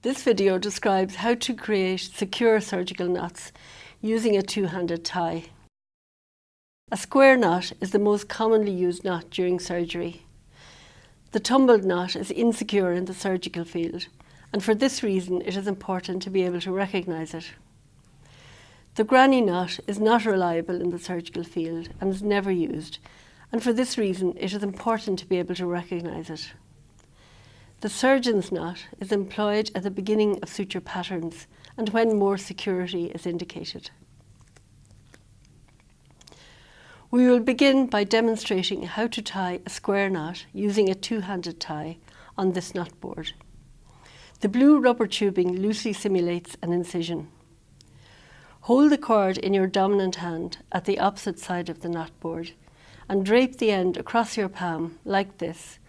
This video describes how to create secure surgical knots using a two-handed tie. A square knot is the most commonly used knot during surgery. The tumbled knot is insecure in the surgical field, and for this reason it is important to be able to recognise it. The granny knot is not reliable in the surgical field and is never used, and for this reason it is important to be able to recognise it. The surgeon's knot is employed at the beginning of suture patterns and when more security is indicated. We will begin by demonstrating how to tie a square knot using a two-handed tie on this knot board. The blue rubber tubing loosely simulates an incision. Hold the cord in your dominant hand at the opposite side of the knot board and drape the end across your palm like this,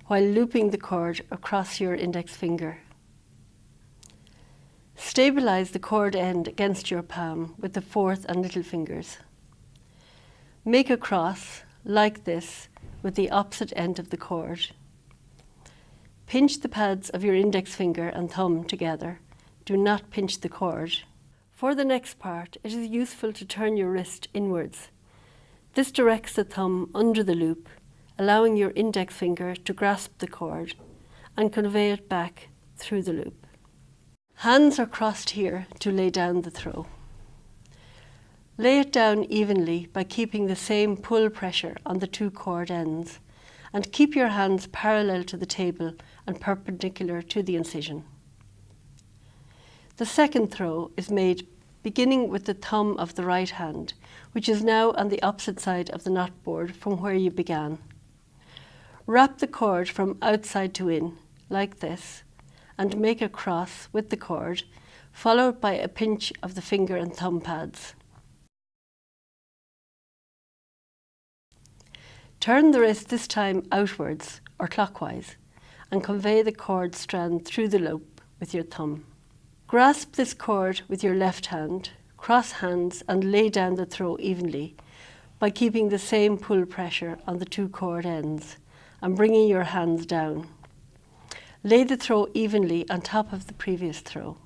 while looping the cord across your index finger. Stabilize the cord end against your palm with the fourth and little fingers. Make a cross, like this, with the opposite end of the cord. Pinch the pads of your index finger and thumb together. Do not pinch the cord. For the next part, it is useful to turn your wrist inwards. This directs the thumb under the loop, allowing your index finger to grasp the cord and convey it back through the loop. Hands are crossed here to lay down the throw. Lay it down evenly by keeping the same pull pressure on the two cord ends, and keep your hands parallel to the table and perpendicular to the incision. The second throw is made beginning with the thumb of the right hand, which is now on the opposite side of the knot board from where you began. Wrap the cord from outside to in, like this, and make a cross with the cord, followed by a pinch of the finger and thumb pads. Turn the wrist this time outwards, or clockwise, and convey the cord strand through the loop with your thumb. Grasp this cord with your left hand, cross hands and lay down the throw evenly by keeping the same pull pressure on the two cord ends and bringing your hands down. Lay the throw evenly on top of the previous throw.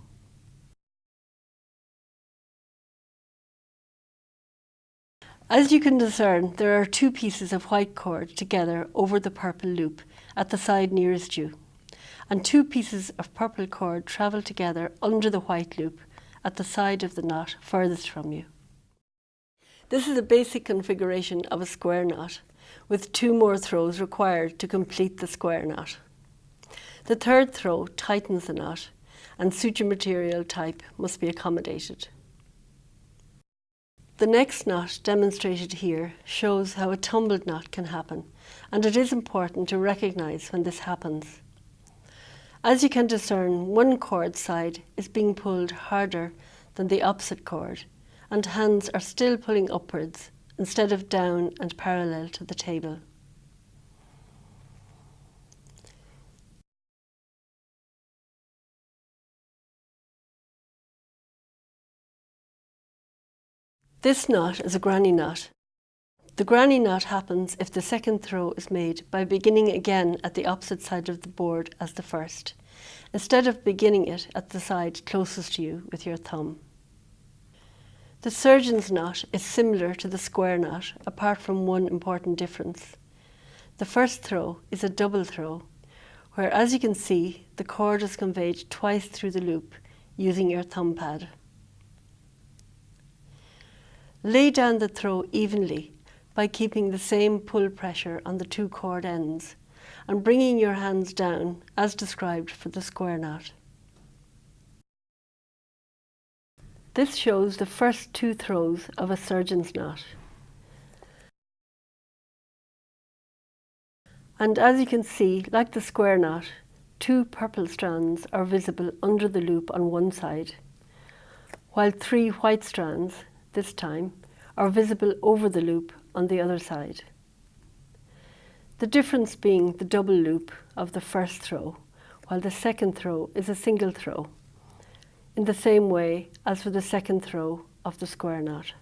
As you can discern, there are two pieces of white cord together over the purple loop at the side nearest you, and two pieces of purple cord travel together under the white loop at the side of the knot furthest from you. This is a basic configuration of a square knot, with two more throws required to complete the square knot. The third throw tightens the knot, and suture material type must be accommodated. The next knot demonstrated here shows how a tumbled knot can happen, and it is important to recognise when this happens. As you can discern, one cord side is being pulled harder than the opposite cord, and hands are still pulling upwards instead of down and parallel to the table. This knot is a granny knot. The granny knot happens if the second throw is made by beginning again at the opposite side of the board as the first, instead of beginning it at the side closest to you with your thumb. The surgeon's knot is similar to the square knot, apart from one important difference. The first throw is a double throw, where, as you can see, the cord is conveyed twice through the loop using your thumb pad. Lay down the throw evenly by keeping the same pull pressure on the two cord ends and bringing your hands down as described for the square knot. This shows the first two throws of a surgeon's knot. And as you can see, like the square knot, two purple strands are visible under the loop on one side, while three white strands, this time, are visible over the loop on the other side. The difference being the double loop of the first throw, while the second throw is a single throw, in the same way as for the second throw of the square knot.